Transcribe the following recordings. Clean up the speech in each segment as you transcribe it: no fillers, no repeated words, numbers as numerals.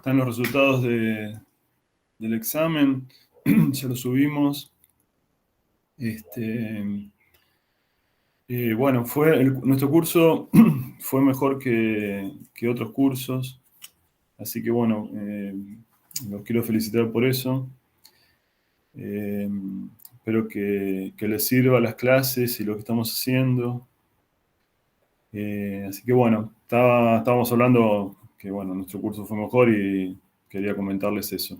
están los resultados del examen, ya los subimos. Bueno, nuestro curso fue mejor que otros cursos, así que bueno, los quiero felicitar por eso. Eh, Espero que les sirva las clases y lo que estamos haciendo. Así que bueno, estábamos hablando que bueno, nuestro curso fue mejor y quería comentarles eso.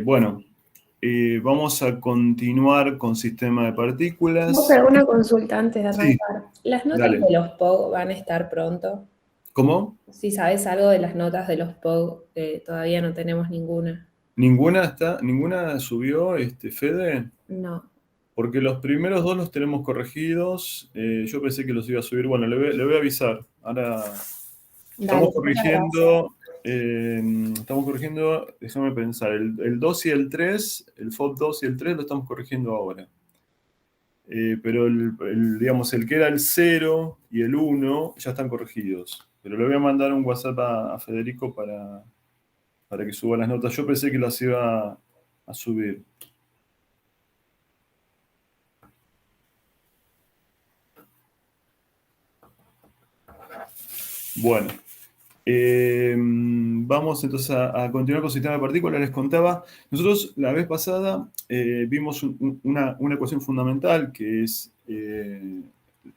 Bueno, vamos a continuar con sistema de Vos partículas. alguna consulta antes de Sí, arrancar. ¿Las notas dale. de los POG van a estar pronto? ¿Cómo? Si sabes algo de las notas de los POG, todavía no tenemos ninguna. ¿Ninguna subió Fede? No. Porque los primeros dos los tenemos corregidos. Yo pensé que los iba a subir. Bueno, le voy a avisar. Ahora Dale, muchas gracias. estamos corrigiendo, déjame pensar, el 2 y el 3, el FOB 2 y el 3 lo estamos corrigiendo ahora. Pero digamos, el que era el 0 y el 1 ya están corregidos. Pero le voy a mandar un WhatsApp a Federico para que suba las notas. Yo pensé que las iba a subir. Bueno, vamos entonces a continuar con el sistema de partículas. Les contaba, nosotros la vez pasada vimos una ecuación fundamental que es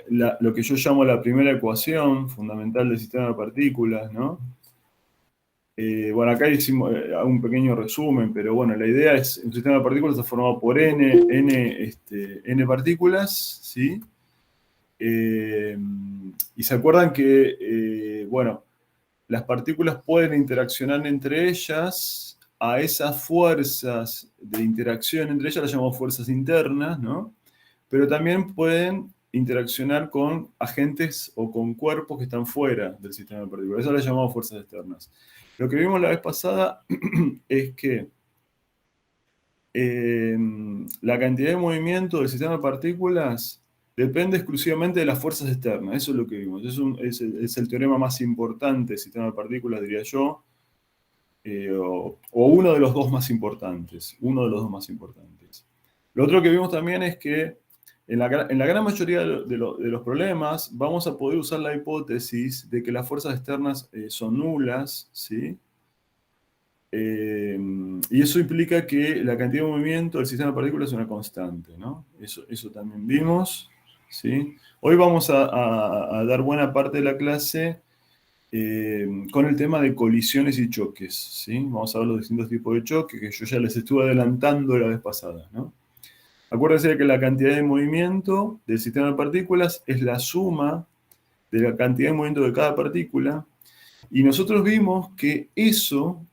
lo que yo llamo la primera ecuación fundamental del sistema de partículas, ¿no? Bueno, acá hicimos un pequeño resumen, pero bueno, la idea es, un sistema de partículas está formado por n partículas, ¿sí? Y se acuerdan que, bueno, las partículas pueden interaccionar entre ellas, a esas fuerzas de interacción entre ellas las llamamos fuerzas internas, ¿no? Pero también pueden interaccionar con agentes o con cuerpos que están fuera del sistema de partículas. Eso las llamamos fuerzas externas. Lo que vimos la vez pasada es que la cantidad de movimiento del sistema de partículas depende exclusivamente de las fuerzas externas. Eso es lo que vimos. Es el teorema más importante del sistema de partículas, diría yo, o uno de los dos más importantes. Uno de los dos más importantes. Lo otro que vimos también es que en la gran mayoría de los problemas vamos a poder usar la hipótesis de que las fuerzas externas son nulas, ¿sí? Y eso implica que la cantidad de movimiento del sistema de partículas es una constante, ¿no? Eso también vimos, ¿sí? Hoy vamos a dar buena parte de la clase con el tema de colisiones y choques, ¿sí? Vamos a ver los distintos tipos de choques que yo ya les estuve adelantando la vez pasada, ¿no? Acuérdense de que la cantidad de movimiento del sistema de partículas es la suma de la cantidad de movimiento de cada partícula. Y nosotros vimos que eso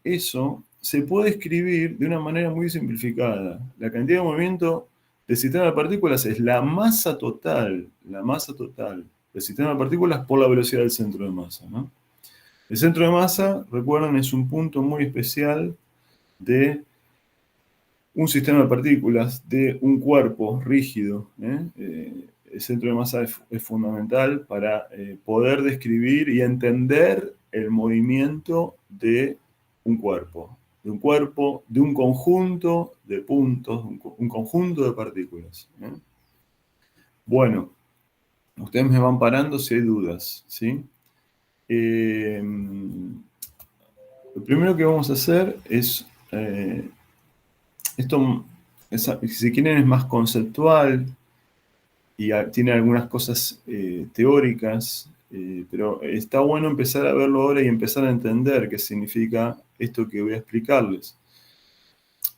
se puede escribir de una manera muy simplificada. La cantidad de movimiento del sistema de partículas es la masa total del sistema de partículas por la velocidad del centro de masa, ¿no? El centro de masa, recuerden, es un punto muy especial de un sistema de partículas, de un cuerpo rígido. El centro de masa es fundamental para poder describir y entender el movimiento de un cuerpo, de un conjunto de puntos, un conjunto de partículas. Bueno, ustedes me van parando si hay dudas, ¿sí? Lo primero que vamos a hacer es, esto, si quieren, es más conceptual y tiene algunas cosas teóricas, pero está bueno empezar a verlo ahora y empezar a entender qué significa esto que voy a explicarles.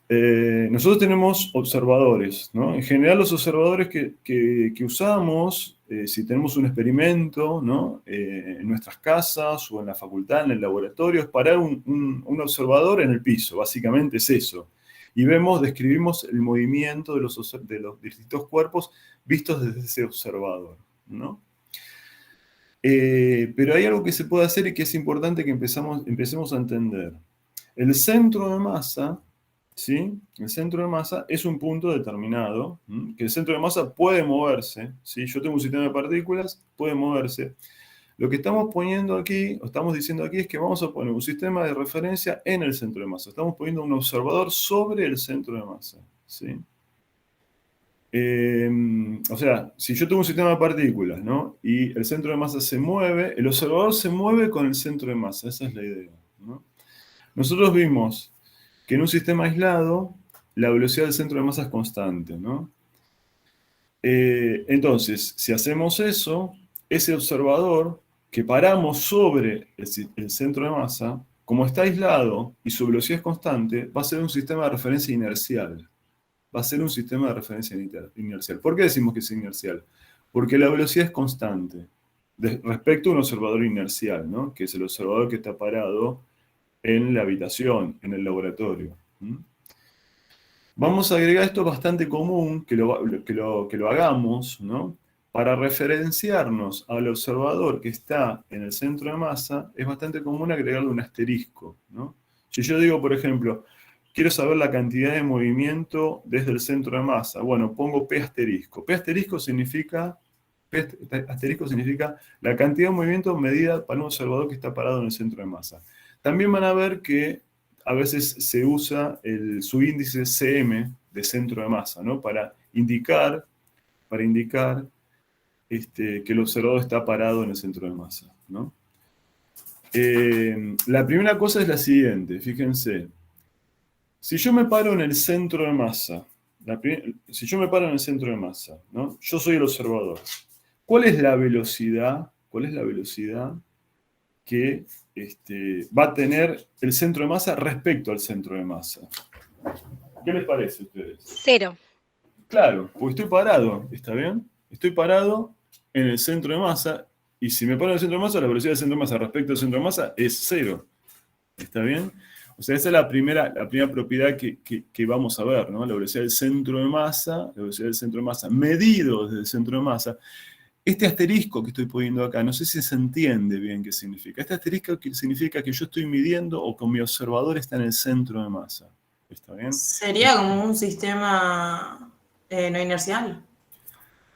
Nosotros tenemos observadores, ¿no? En general los observadores que usamos, si tenemos un experimento, ¿no? En nuestras casas o en la facultad, en el laboratorio, es parar un observador en el piso, básicamente es eso. Y describimos el movimiento de los distintos cuerpos vistos desde ese observador, ¿no? Pero hay algo que se puede hacer y que es importante que empecemos a entender. El centro de masa, ¿sí? El centro de masa es un punto determinado, que el centro de masa puede moverse, ¿sí? Yo tengo un sistema de partículas, puede moverse. Lo que estamos poniendo aquí, o estamos diciendo aquí, es que vamos a poner un sistema de referencia en el centro de masa. Estamos poniendo un observador sobre el centro de masa, ¿sí? O sea, si yo tengo un sistema de partículas, ¿no? Y el centro de masa se mueve, el observador se mueve con el centro de masa, esa es la idea, ¿no? Nosotros vimos que en un sistema aislado la velocidad del centro de masa es constante, ¿no? Entonces, si hacemos eso, ese observador que paramos sobre el centro de masa, como está aislado y su velocidad es constante, va a ser un sistema de referencia inercial. Va a ser un sistema de referencia inercial. ¿Por qué decimos que es inercial? Porque la velocidad es constante respecto a un observador inercial, ¿no? Que es el observador que está parado en la habitación, en el laboratorio. Vamos a agregar esto bastante común, que lo hagamos, ¿no? Para referenciarnos al observador que está en el centro de masa, es bastante común agregarle un asterisco, ¿no? Si yo digo, por ejemplo, quiero saber la cantidad de movimiento desde el centro de masa, bueno, pongo P asterisco. P asterisco significa la cantidad de movimiento medida para un observador que está parado en el centro de masa. También van a ver que a veces se usa su índice CM de centro de masa, ¿no? Para indicar que el observador está parado en el centro de masa, ¿no? La primera cosa es la siguiente, fíjense. Si yo me paro en el centro de masa, si yo me paro en el centro de masa, ¿no? Yo soy el observador. ¿Cuál es la velocidad? ¿Cuál es la velocidad que va a tener el centro de masa respecto al centro de masa? ¿Qué les parece a ustedes? 0. Claro, porque estoy parado, ¿está bien? Estoy parado en el centro de masa, y si me paro en el centro de masa, la velocidad del centro de masa respecto al centro de masa es 0. ¿Está bien? O sea, esa es la primera propiedad que vamos a ver, ¿no? La velocidad del centro de masa, medido desde el centro de masa. Este asterisco que estoy poniendo acá, no sé si se entiende bien qué significa. Este asterisco significa que yo estoy midiendo o que mi observador está en el centro de masa. ¿Está bien? Sería como un sistema no inercial,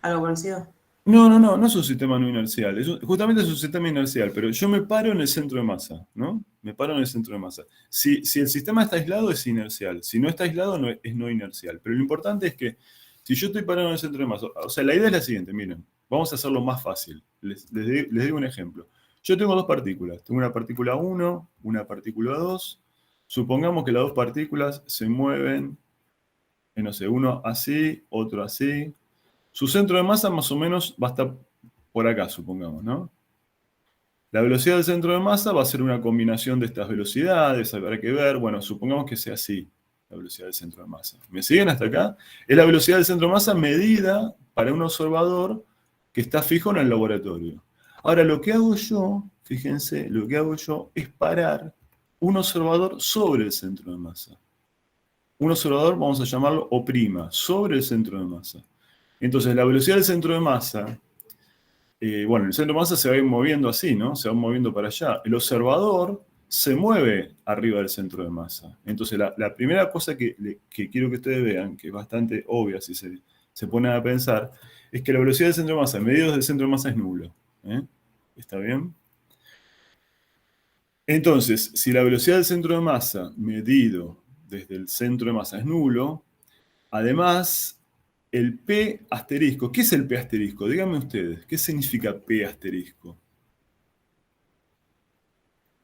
algo parecido. No es un sistema no inercial. Justamente es un sistema inercial, pero yo me paro en el centro de masa, ¿no? Me paro en el centro de masa. Si el sistema está aislado, es inercial. Si no está aislado, es no inercial. Pero lo importante es que si yo estoy parado en el centro de masa, o sea, la idea es la siguiente, miren, vamos a hacerlo más fácil. Les digo un ejemplo. Yo tengo dos partículas. Tengo una partícula 1, una partícula 2. Supongamos que las dos partículas se mueven, no sé, uno así, otro así. Su centro de masa más o menos va a estar por acá, supongamos, ¿no? La velocidad del centro de masa va a ser una combinación de estas velocidades, habrá que ver, bueno, supongamos que sea así, la velocidad del centro de masa. ¿Me siguen hasta acá? Es la velocidad del centro de masa medida para un observador que está fijo en el laboratorio. Ahora, lo que hago yo, fíjense, lo que hago yo es parar un observador sobre el centro de masa. Un observador, vamos a llamarlo O', sobre el centro de masa. Entonces, la velocidad del centro de masa, bueno, el centro de masa se va a ir moviendo así, ¿no? Se va moviendo para allá. El observador se mueve arriba del centro de masa. Entonces, la primera cosa que quiero que ustedes vean, que es bastante obvia si se ponen a pensar, es que la velocidad del centro de masa, medido desde el centro de masa, es nulo. ¿Está bien? Entonces, si la velocidad del centro de masa, medido desde el centro de masa, es nulo, además, el P asterisco, ¿qué es el P asterisco? Díganme ustedes, ¿qué significa P asterisco?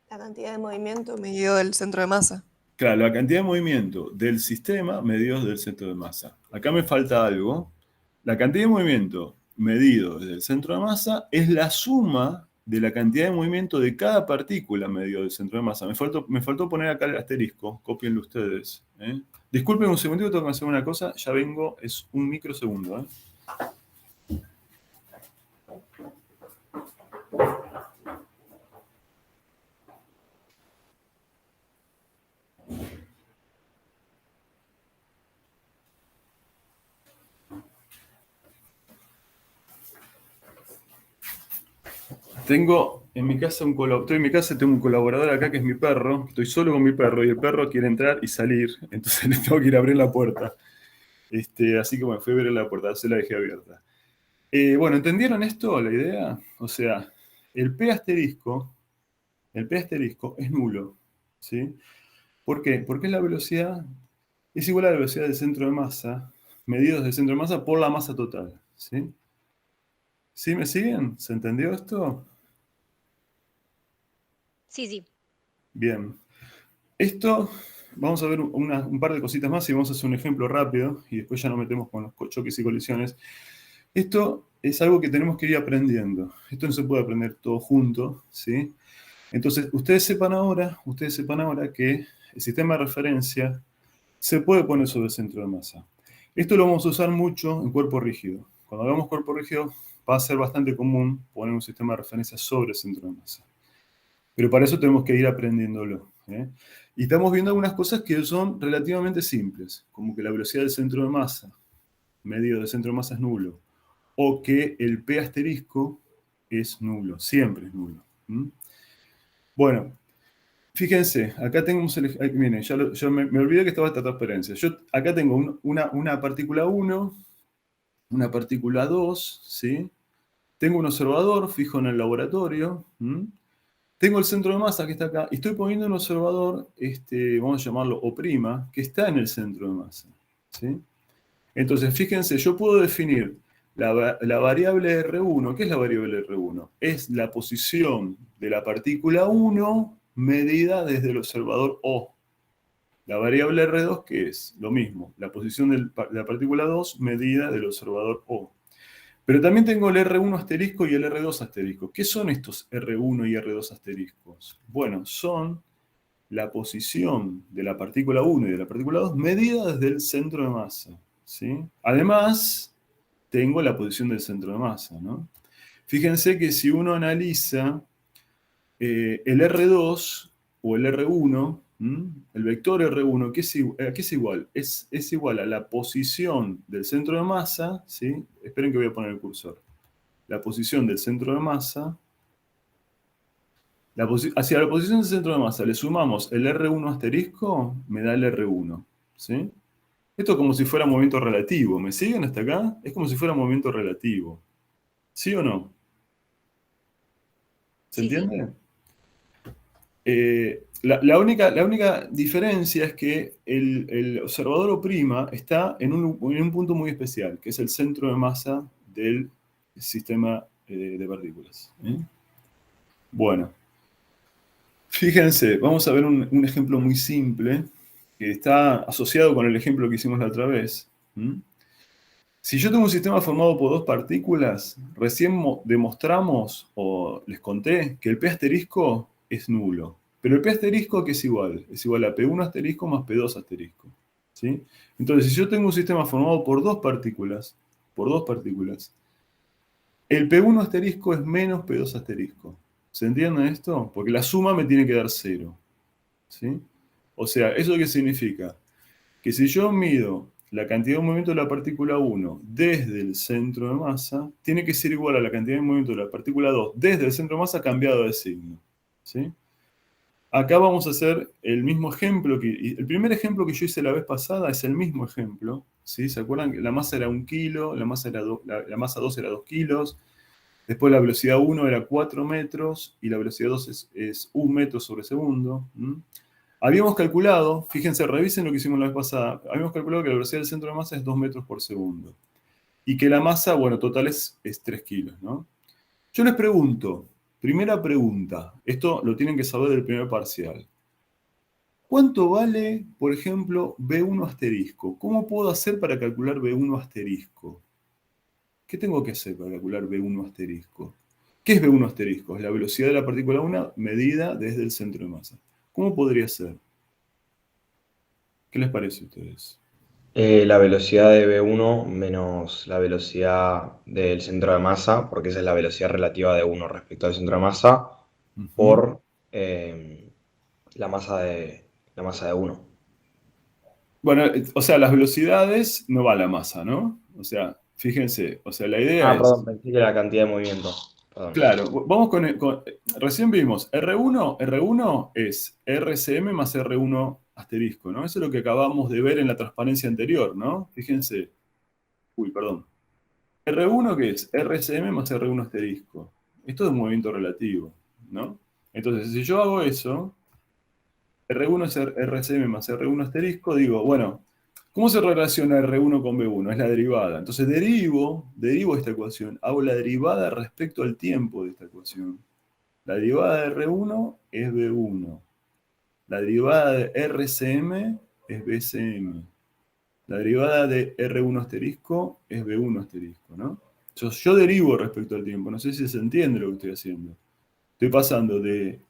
La cantidad de movimiento medido del centro de masa. Claro, la cantidad de movimiento del sistema medido desde el centro de masa. Acá me falta algo. La cantidad de movimiento medido desde el centro de masa es la suma de la cantidad de movimiento de cada partícula medido del centro de masa. Me faltó poner acá el asterisco, cópienlo ustedes. Disculpen un segundito, tengo que hacer una cosa, ya vengo, es un microsegundo. Tengo en mi casa estoy en mi casa, tengo un colaborador acá que es mi perro, estoy solo con mi perro y el perro quiere entrar y salir, entonces le tengo que ir a abrir la puerta. Así que bueno, fui a abrir la puerta, se la dejé abierta. Bueno, ¿entendieron esto, la idea? O sea, el P asterisco es nulo, ¿sí? ¿Por qué? Porque la velocidad es igual a la velocidad del centro de masa, medido desde el centro de masa por la masa total, ¿sí? ¿Sí me siguen? ¿Se entendió esto? Sí, sí. Bien. Esto, vamos a ver un par de cositas más y vamos a hacer un ejemplo rápido y después ya nos metemos con los choques y colisiones. Esto es algo que tenemos que ir aprendiendo. Esto no se puede aprender todo junto, ¿sí? Entonces, ustedes sepan ahora que el sistema de referencia se puede poner sobre el centro de masa. Esto lo vamos a usar mucho en cuerpo rígido. Cuando hagamos cuerpo rígido va a ser bastante común poner un sistema de referencia sobre el centro de masa. Pero para eso tenemos que ir aprendiéndolo, ¿eh? Y estamos viendo algunas cosas que son relativamente simples, como que la velocidad del centro de masa, medido del centro de masa es nulo, o que el P asterisco es nulo, siempre es nulo. Bueno, fíjense, acá tenemos miren, ya me olvidé que estaba esta transparencia. Yo acá tengo una partícula 1, una partícula 2, ¿sí? Tengo un observador fijo en el laboratorio. Tengo el centro de masa que está acá. Y estoy poniendo un observador, vamos a llamarlo O', que está en el centro de masa, ¿sí? Entonces, fíjense, yo puedo definir la variable R1. ¿Qué es la variable R1? Es la posición de la partícula 1 medida desde el observador O. La variable R2, ¿qué es? Lo mismo, la posición de la partícula 2 medida del observador O. Pero también tengo el R1 asterisco y el R2 asterisco. ¿Qué son estos R1 y R2 asteriscos? Bueno, son la posición de la partícula 1 y de la partícula 2 medida desde el centro de masa, ¿sí? Además, tengo la posición del centro de masa, ¿no? Fíjense que si uno analiza el R2 o el R1, el vector R1, ¿a qué es igual? Es igual a la posición del centro de masa, ¿sí? Esperen que voy a poner el cursor. La posición del centro de masa, hacia la posición del centro de masa le sumamos el R1 asterisco, me da el R1, ¿sí? Esto es como si fuera movimiento relativo. ¿Me siguen hasta acá? Es como si fuera movimiento relativo. ¿Sí o no? ¿Se Sí, sí. entiende? La única diferencia es que el observador O' está en un punto muy especial, que es el centro de masa del sistema de partículas. Bueno, fíjense, vamos a ver un ejemplo muy simple que está asociado con el ejemplo que hicimos la otra vez. Si yo tengo un sistema formado por dos partículas, recién demostramos, o les conté, que el P asterisco es nulo. Pero el P asterisco, ¿qué es igual? Es igual a P1 asterisco más P2 asterisco, ¿sí? Entonces, si yo tengo un sistema formado por dos partículas, el P1 asterisco es menos P2 asterisco. ¿Se entiende esto? Porque la suma me tiene que dar 0, ¿sí? O sea, ¿eso qué significa? Que si yo mido la cantidad de movimiento de la partícula 1 desde el centro de masa, tiene que ser igual a la cantidad de movimiento de la partícula 2 desde el centro de masa cambiado de signo, ¿sí? Acá vamos a hacer el mismo ejemplo. El primer ejemplo que yo hice la vez pasada es el mismo ejemplo, ¿sí? ¿Se acuerdan que la masa era 1 kilo, la masa 2 era 2 kilos, después la velocidad 1 era 4 metros y la velocidad 2 es 1 metro sobre segundo? Habíamos calculado, fíjense, revisen lo que hicimos la vez pasada, habíamos calculado que la velocidad del centro de masa es 2 metros por segundo. Y que la masa, bueno, total es 3 kilos, ¿no? Yo les pregunto, primera pregunta, esto lo tienen que saber del primer parcial. ¿Cuánto vale, por ejemplo, B1 asterisco? ¿Cómo puedo hacer para calcular B1 asterisco? ¿Qué tengo que hacer para calcular B1 asterisco? ¿Qué es B1 asterisco? Es la velocidad de la partícula 1 medida desde el centro de masa. ¿Cómo podría ser? ¿Qué les parece a ustedes? La velocidad de B1 menos la velocidad del centro de masa, porque esa es la velocidad relativa de 1 respecto al centro de masa, por la masa de 1. Bueno, o sea, las velocidades no va a la masa, ¿no? O sea, fíjense, o sea, la idea es... Perdón, pensé que la cantidad de movimiento. Perdón. Claro, vamos recién vimos, R1 es RCM más R1 asterisco, ¿no? Eso es lo que acabamos de ver en la transparencia anterior, ¿no? Fíjense. Uy, perdón. R1, ¿qué es? RCM más R1 asterisco. Esto es un movimiento relativo, ¿no? Entonces, si yo hago eso, R1 es RCM más R1 asterisco, digo, bueno, ¿cómo se relaciona R1 con B1? Es la derivada. Entonces derivo esta ecuación, hago la derivada respecto al tiempo de esta ecuación. La derivada de R1 es B1. La derivada de RCM es BCM. La derivada de R1 asterisco es B1 asterisco, ¿no? Yo derivo respecto al tiempo. No sé si se entiende lo que estoy haciendo. Estoy pasando de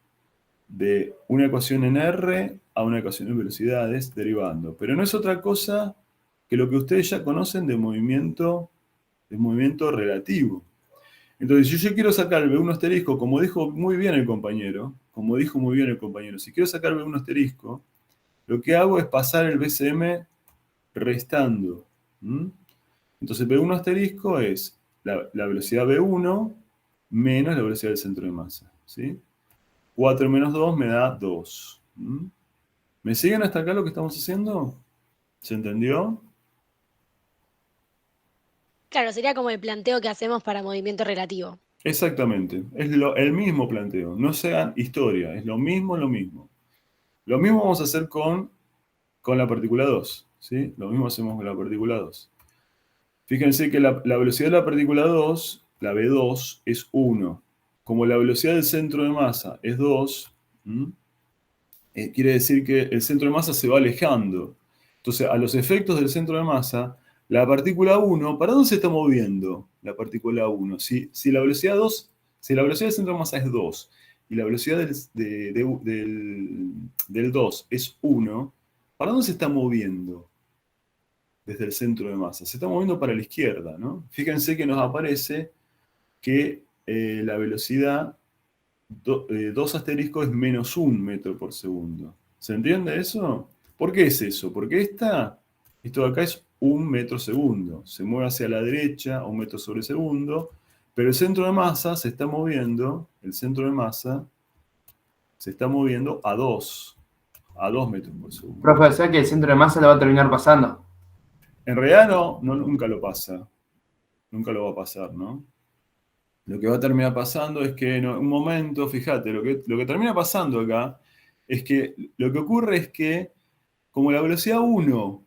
una ecuación en R a una ecuación en velocidades derivando. Pero no es otra cosa que lo que ustedes ya conocen de movimiento relativo. Entonces, si yo quiero sacar el B1 asterisco, como dijo muy bien el compañero, si quiero sacar B1 asterisco, lo que hago es pasar el BCM restando. Entonces, B1 asterisco es la velocidad B1 menos la velocidad del centro de masa. ¿Sí? 4 menos 2 me da 2. ¿Me siguen hasta acá lo que estamos haciendo? ¿Se entendió? Claro, sería como el planteo que hacemos para movimiento relativo. Exactamente. Es el mismo planteo. No sean historia. Es lo mismo, lo mismo. Lo mismo vamos a hacer con la partícula 2. ¿Sí? Lo mismo hacemos con la partícula 2. Fíjense que la velocidad de la partícula 2, la V2, es 1. Como la velocidad del centro de masa es 2, quiere decir que el centro de masa se va alejando. Entonces, a los efectos del centro de masa, la partícula 1, ¿para dónde se está moviendo la partícula 1? Si la velocidad 2, si la velocidad del centro de masa es 2 y la velocidad del 2 es 1, ¿para dónde se está moviendo desde el centro de masa? Se está moviendo para la izquierda, ¿no? Fíjense que nos aparece que la velocidad 2 asterisco es menos 1 metro por segundo. ¿Se entiende eso? ¿Por qué es eso? Porque esto de acá es 1 metro segundo. Se mueve hacia la derecha 1 metro sobre segundo, pero el centro de masa se está moviendo, a 2 metros por segundo. Profe, o sea que el centro de masa lo va a terminar pasando. En realidad nunca lo pasa. Nunca lo va a pasar, ¿no? Lo que va a terminar pasando es que en un momento, fíjate, lo que termina pasando acá es que lo que ocurre es que como la velocidad 1,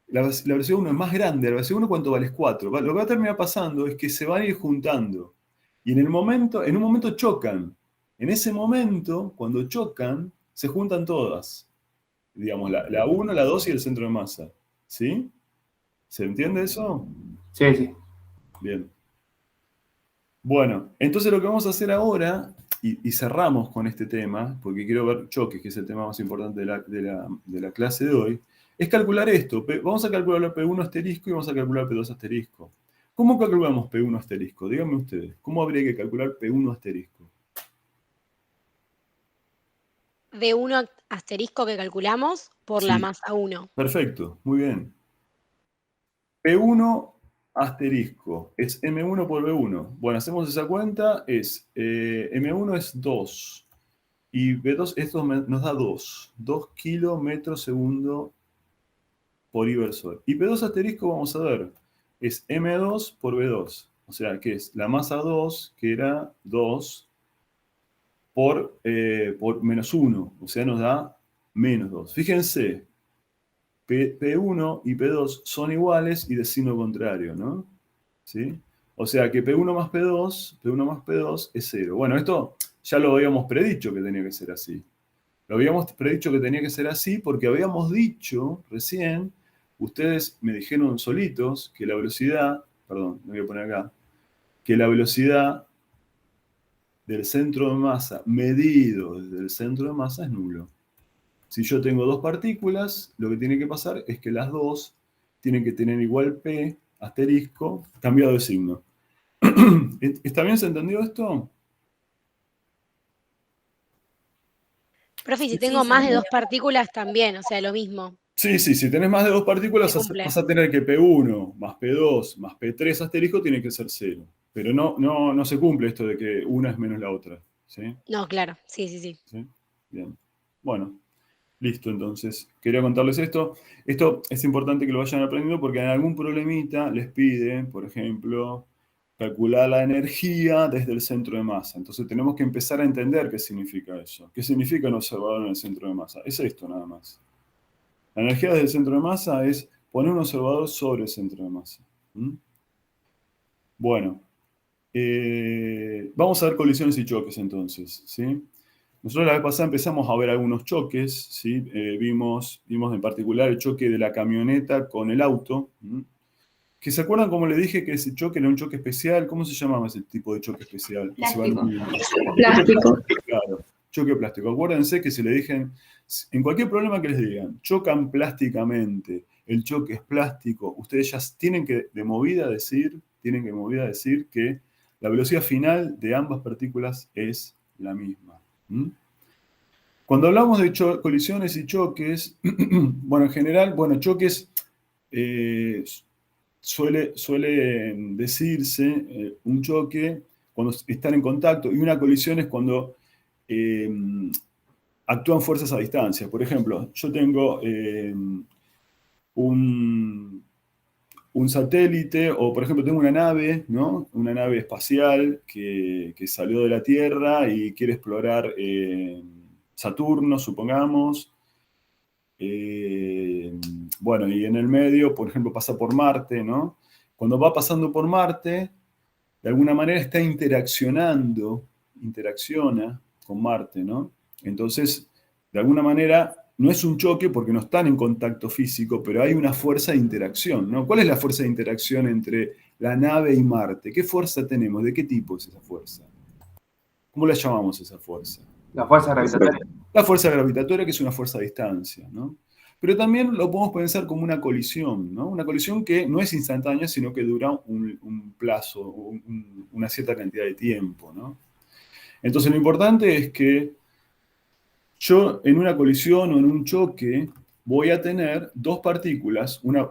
la velocidad 1 es más grande, la velocidad 1 ¿cuánto vale? Es 4. Lo que va a terminar pasando es que se van a ir juntando. Y en un momento chocan. En ese momento, cuando chocan, se juntan todas. Digamos, la 1, la 2 y el centro de masa. ¿Sí? ¿Se entiende eso? Sí, sí. Bien. Bueno, entonces lo que vamos a hacer ahora, y cerramos con este tema, porque quiero ver choques, que es el tema más importante de la clase de hoy, es calcular esto. Vamos a calcular P1 asterisco y vamos a calcular P2 asterisco. ¿Cómo calculamos P1 asterisco? Díganme ustedes, ¿cómo habría que calcular P1 asterisco? V1 asterisco que calculamos por la masa 1. Perfecto, muy bien. P1 asterisco es M1 por B1. Bueno, hacemos esa cuenta, M1 es 2 y B2, esto nos da 2 kilómetros segundo por inversor. Y P2 asterisco, vamos a ver, es M2 por B2. O sea, que es la masa 2, que era 2 por menos 1. O sea, nos da menos 2. Fíjense, P1 y P2 son iguales y de signo contrario, ¿no? ¿Sí? O sea que P1 más P2 es 0. Bueno, esto ya lo habíamos predicho que tenía que ser así. Lo habíamos predicho que tenía que ser así porque habíamos dicho recién, ustedes me dijeron solitos que la velocidad, perdón, me voy a poner acá, que la velocidad del centro de masa medido desde el centro de masa es nulo. Si yo tengo dos partículas, lo que tiene que pasar es que las dos tienen que tener igual P asterisco cambiado de signo. ¿Está bien? ¿Se entendió esto? Profe, y si tengo más de 2 partículas también, o sea, lo mismo. Sí, si tenés más de dos partículas vas a tener que P1 más P2 más P3 asterisco tiene que ser 0. Pero no se cumple esto de que una es menos la otra. ¿Sí? No, claro, sí. ¿Sí? Bien. Bueno. Listo, entonces, quería contarles esto. Esto es importante que lo vayan aprendiendo porque en algún problemita les pide, por ejemplo, calcular la energía desde el centro de masa. Entonces tenemos que empezar a entender qué significa eso. ¿Qué significa un observador en el centro de masa? Es esto nada más. La energía desde el centro de masa es poner un observador sobre el centro de masa. Bueno, vamos a ver colisiones y choques entonces, ¿sí? Nosotros la vez pasada empezamos a ver algunos choques, ¿sí? Vimos en particular el choque de la camioneta con el auto, que se acuerdan como le dije que ese choque era un choque especial. ¿Cómo se llamaba ese tipo de choque especial? Plástico. Plástico. Claro, choque plástico. Acuérdense que si le dije, en cualquier problema que les digan, chocan plásticamente, el choque es plástico, ustedes ya tienen que de movida decir que la velocidad final de ambas partículas es la misma. Cuando hablamos de colisiones y choques, bueno, en general, choques suele decirse un choque cuando están en contacto, y una colisión es cuando actúan fuerzas a distancia. Por ejemplo, yo tengo un satélite, o por ejemplo tengo una nave, ¿no? Una nave espacial que salió de la Tierra y quiere explorar Saturno, supongamos. Bueno, y en el medio, por ejemplo, pasa por Marte, ¿no? Cuando va pasando por Marte, de alguna manera está interacciona con Marte, ¿no? Entonces, de alguna manera, no es un choque porque no están en contacto físico, pero hay una fuerza de interacción, ¿no? ¿Cuál es la fuerza de interacción entre la nave y Marte? ¿Qué fuerza tenemos? ¿De qué tipo es esa fuerza? ¿Cómo la llamamos esa fuerza? La fuerza gravitatoria. La fuerza gravitatoria, que es una fuerza a distancia, ¿no? Pero también lo podemos pensar como una colisión, ¿no? Una colisión que no es instantánea, sino que dura un plazo, una cierta cantidad de tiempo, ¿no? Entonces lo importante es que yo en una colisión o en un choque voy a tener dos partículas, una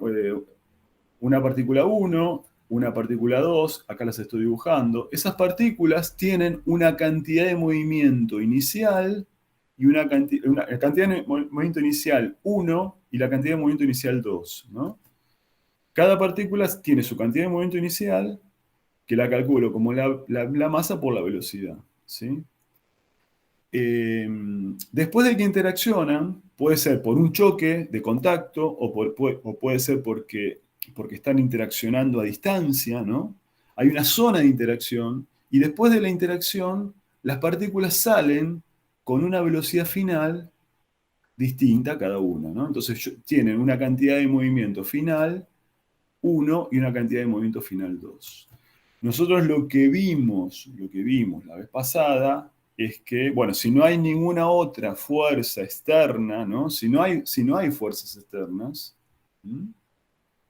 partícula 1, una partícula 2, acá las estoy dibujando. Esas partículas tienen una cantidad de movimiento inicial y una cantidad de movimiento inicial 1 y la cantidad de movimiento inicial 2, ¿no? Cada partícula tiene su cantidad de movimiento inicial, que la calculo como la masa por la velocidad, ¿sí? Después de que interaccionan, puede ser por un choque de contacto o puede ser porque están interaccionando a distancia, ¿no? Hay una zona de interacción y después de la interacción las partículas salen con una velocidad final distinta cada una, ¿no? Entonces tienen una cantidad de movimiento final 1 y una cantidad de movimiento final 2. Nosotros lo que vimos la vez pasada es que, bueno, si no hay ninguna otra fuerza externa, ¿no? Si no hay fuerzas externas,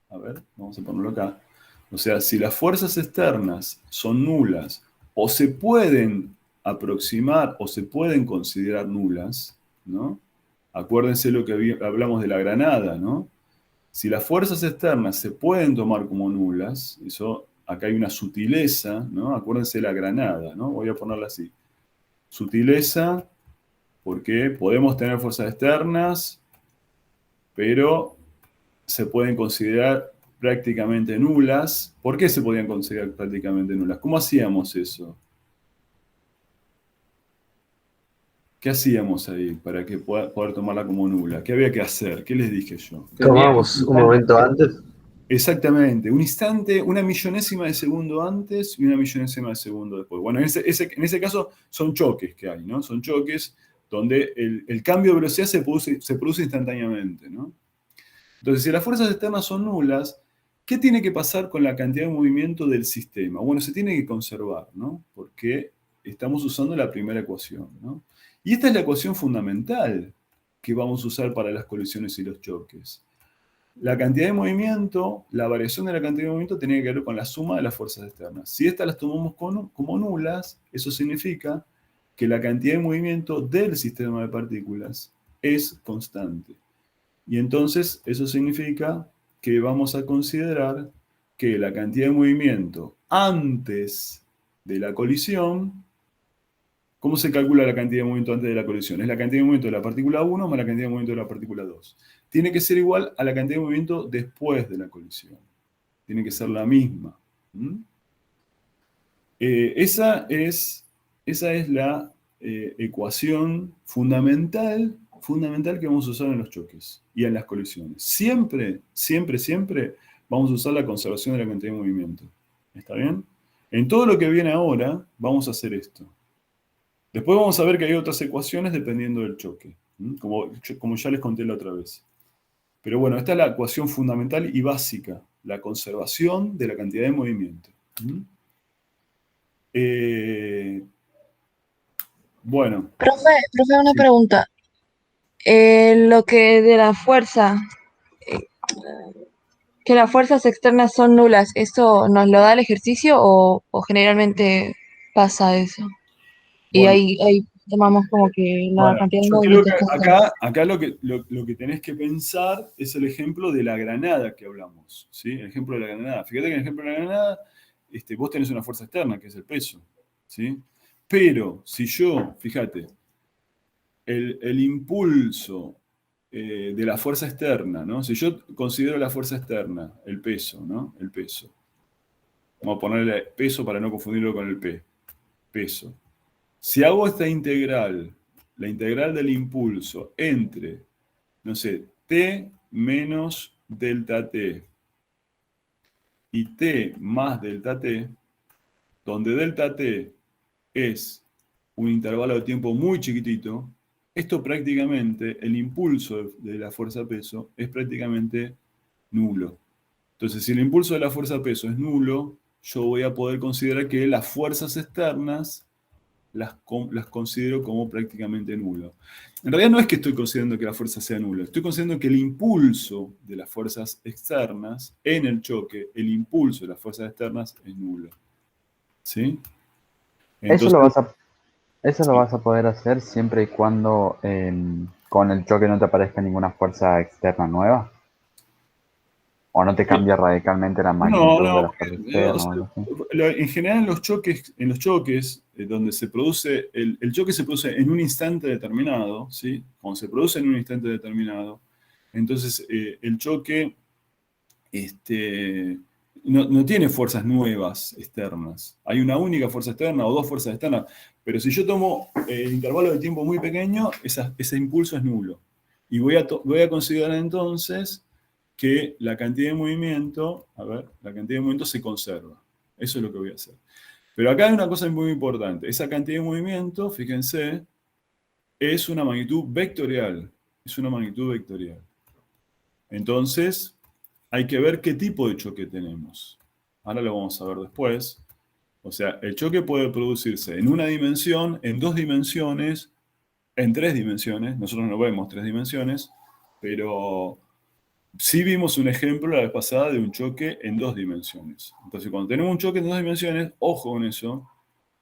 a ver, vamos a ponerlo acá. O sea, si las fuerzas externas son nulas o se pueden aproximar o se pueden considerar nulas, ¿no? Acuérdense lo que hablamos de la granada, ¿no? Si las fuerzas externas se pueden tomar como nulas, eso, acá hay una sutileza, ¿no? Acuérdense de la granada, ¿no? Voy a ponerla así. Sutileza, porque podemos tener fuerzas externas, pero se pueden considerar prácticamente nulas. ¿Por qué se podían considerar prácticamente nulas? ¿Cómo hacíamos eso? ¿Qué hacíamos ahí para que poder tomarla como nula? ¿Qué había que hacer? ¿Qué les dije yo? Tomamos un momento antes. Exactamente, un instante, una millonésima de segundo antes y una millonésima de segundo después. Bueno, en ese caso son choques que hay, ¿no? Son choques donde el cambio de velocidad se produce instantáneamente, ¿no? Entonces, si las fuerzas externas son nulas, ¿qué tiene que pasar con la cantidad de movimiento del sistema? Bueno, se tiene que conservar, ¿no? Porque estamos usando la primera ecuación, ¿no? Y esta es la ecuación fundamental que vamos a usar para las colisiones y los choques. La cantidad de movimiento, la variación de la cantidad de movimiento tiene que ver con la suma de las fuerzas externas. Si estas las tomamos como nulas, eso significa que la cantidad de movimiento del sistema de partículas es constante. Y entonces eso significa que vamos a considerar que la cantidad de movimiento antes de la colisión, ¿cómo se calcula la cantidad de movimiento antes de la colisión? Es la cantidad de movimiento de la partícula 1 más la cantidad de movimiento de la partícula 2. Tiene que ser igual a la cantidad de movimiento después de la colisión. Tiene que ser la misma. Esa es la ecuación fundamental que vamos a usar en los choques y en las colisiones. Siempre, siempre, siempre vamos a usar la conservación de la cantidad de movimiento. ¿Está bien? En todo lo que viene ahora, vamos a hacer esto. Después vamos a ver que hay otras ecuaciones dependiendo del choque, como ya les conté la otra vez. Pero bueno, esta es la ecuación fundamental y básica, la conservación de la cantidad de movimiento. Bueno. Profe, una pregunta. Lo que de la fuerza, que las fuerzas externas son nulas, ¿eso nos lo da el ejercicio o generalmente pasa eso? Y Bueno, ahí tomamos como que la bueno, cantidad de yo creo movimiento que es constante. acá lo que tenés que pensar es el ejemplo de la granada que hablamos, ¿sí? El ejemplo de la granada. Fíjate que en el ejemplo de la granada, vos tenés una fuerza externa, que es el peso, ¿sí? Pero si yo, fíjate, el impulso de la fuerza externa, ¿no? Si yo considero la fuerza externa, el peso, ¿no? El peso. Vamos a ponerle peso para no confundirlo con el P. Peso. Si hago esta integral, la integral del impulso entre, no sé, T menos delta T y T más delta T, donde delta T es un intervalo de tiempo muy chiquitito, esto prácticamente, el impulso de la fuerza peso es prácticamente nulo. Entonces, si el impulso de la fuerza peso es nulo, yo voy a poder considerar que las fuerzas externas las considero como prácticamente nulo. En realidad no es que estoy considerando que la fuerza sea nula, estoy considerando que el impulso de las fuerzas externas en el choque, el impulso de las fuerzas externas es nulo. ¿Sí? Entonces, Eso lo vas a poder hacer siempre y cuando con el choque no te aparezca ninguna fuerza externa nueva. ¿O no te cambia radicalmente la magnitud de la fuerza externa o algo así? En general en los choques donde se produce, el choque se produce en un instante determinado, ¿sí? Cuando se produce en un instante determinado, entonces el choque no tiene fuerzas nuevas externas. Hay una única fuerza externa o dos fuerzas externas, pero si yo tomo el intervalo de tiempo muy pequeño, ese impulso es nulo. Y voy a considerar entonces que la cantidad de movimiento, se conserva. Eso es lo que voy a hacer. Pero acá hay una cosa muy importante. Esa cantidad de movimiento, fíjense, es una magnitud vectorial. Es una magnitud vectorial. Entonces, hay que ver qué tipo de choque tenemos. Ahora lo vamos a ver después. O sea, el choque puede producirse en una dimensión, en dos dimensiones, en tres dimensiones. Nosotros no vemos tres dimensiones, pero sí vimos un ejemplo la vez pasada de un choque en dos dimensiones. Entonces, cuando tenemos un choque en dos dimensiones, ojo con eso,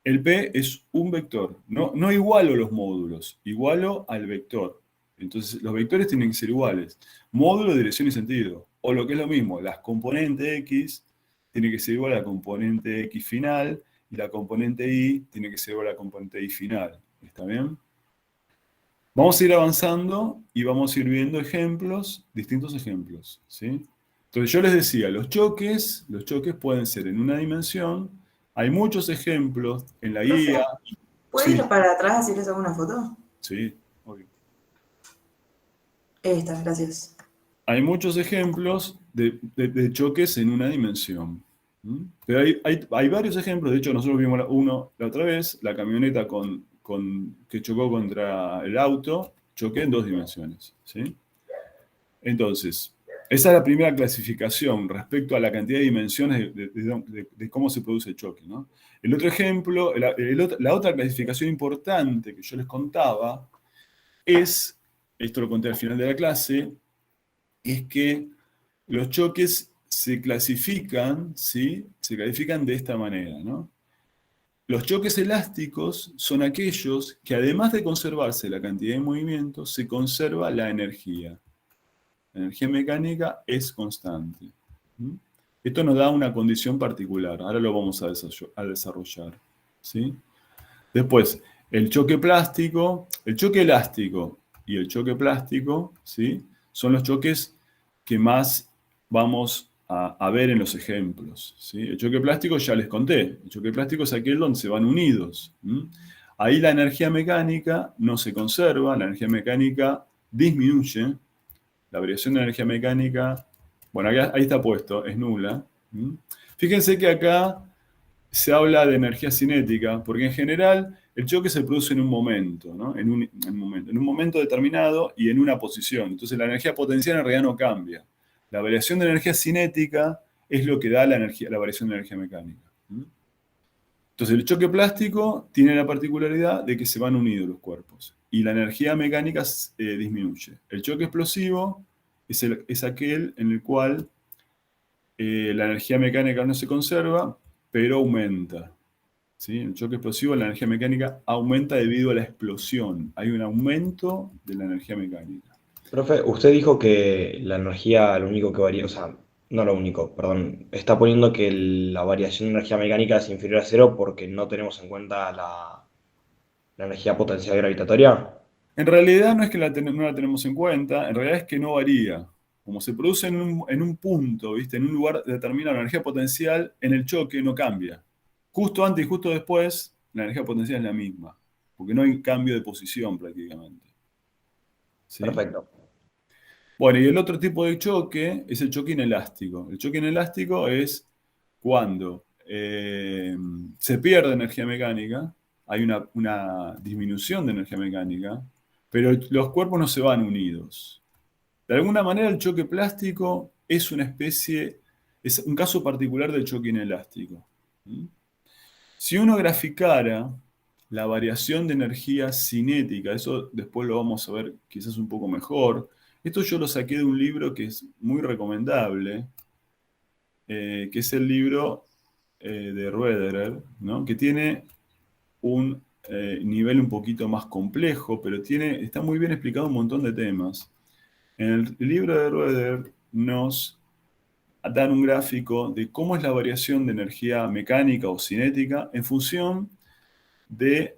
el P es un vector. No igualo los módulos, igualo al vector. Entonces, los vectores tienen que ser iguales. Módulo, dirección y sentido. O lo que es lo mismo, las componentes X tienen que ser igual a la componente X final y la componente Y tiene que ser igual a la componente Y final. ¿Está bien? Vamos a ir avanzando y vamos a ir viendo ejemplos, distintos ejemplos, ¿sí? Entonces yo les decía, los choques pueden ser en una dimensión. Hay muchos ejemplos en la guía. ¿Puede Sí. ir para atrás así les hago una foto? Sí, obvio. Esta, gracias. Hay muchos ejemplos de choques en una dimensión. ¿Mm? Pero hay varios ejemplos. De hecho, nosotros vimos uno la otra vez, la camioneta que chocó contra el auto, choque en dos dimensiones. ¿Sí? Entonces, esa es la primera clasificación respecto a la cantidad de dimensiones de cómo se produce el choque, ¿no? El otro ejemplo, la otra clasificación importante que yo les contaba es, esto lo conté al final de la clase, es que los choques se clasifican, ¿sí? Se clasifican de esta manera, ¿no? Los choques elásticos son aquellos que además de conservarse la cantidad de movimiento, se conserva la energía. La energía mecánica es constante. ¿Mm? Esto nos da una condición particular. Ahora lo vamos a desarrollar. ¿Sí? Después, el choque elástico y el choque plástico, ¿sí? Son los choques que más vamos a ver en los ejemplos, ¿sí? El choque plástico ya les conté. El choque plástico es aquel donde se van unidos. Ahí la energía mecánica no se conserva, la energía mecánica disminuye. La variación de energía mecánica, bueno, ahí está puesto, es nula. Fíjense que acá se habla de energía cinética, porque en general el choque se produce en un momento, ¿no? En un momento determinado y en una posición. Entonces la energía potencial en realidad no cambia. La variación de energía cinética es lo que da la variación de energía mecánica. Entonces el choque plástico tiene la particularidad de que se van unidos los cuerpos y la energía mecánica disminuye. El choque explosivo es aquel en el cual la energía mecánica no se conserva, pero aumenta. ¿Sí? En el choque explosivo la energía mecánica aumenta debido a la explosión. Hay un aumento de la energía mecánica. Profe, usted dijo que la energía, lo único que varía, o sea, no lo único, perdón, está poniendo que la variación de energía mecánica es inferior a cero porque no tenemos en cuenta la energía potencial gravitatoria. En realidad no es que no la tenemos en cuenta, en realidad es que no varía. Como se produce en un punto, ¿viste? En un lugar determinado, la energía potencial en el choque no cambia. Justo antes y justo después, la energía potencial es la misma, porque no hay cambio de posición prácticamente. ¿Sí? Perfecto. Bueno, y el otro tipo de choque es el choque inelástico. El choque inelástico es cuando se pierde energía mecánica, hay una disminución de energía mecánica, pero los cuerpos no se van unidos. De alguna manera el choque plástico es es un caso particular del choque inelástico. Si uno graficara la variación de energía cinética, eso después lo vamos a ver quizás un poco mejor. Esto yo lo saqué de un libro que es muy recomendable, que es el libro de Roederer, ¿no? Que tiene un nivel un poquito más complejo, pero está muy bien explicado un montón de temas. En el libro de Roederer nos dan un gráfico de cómo es la variación de energía mecánica o cinética en función de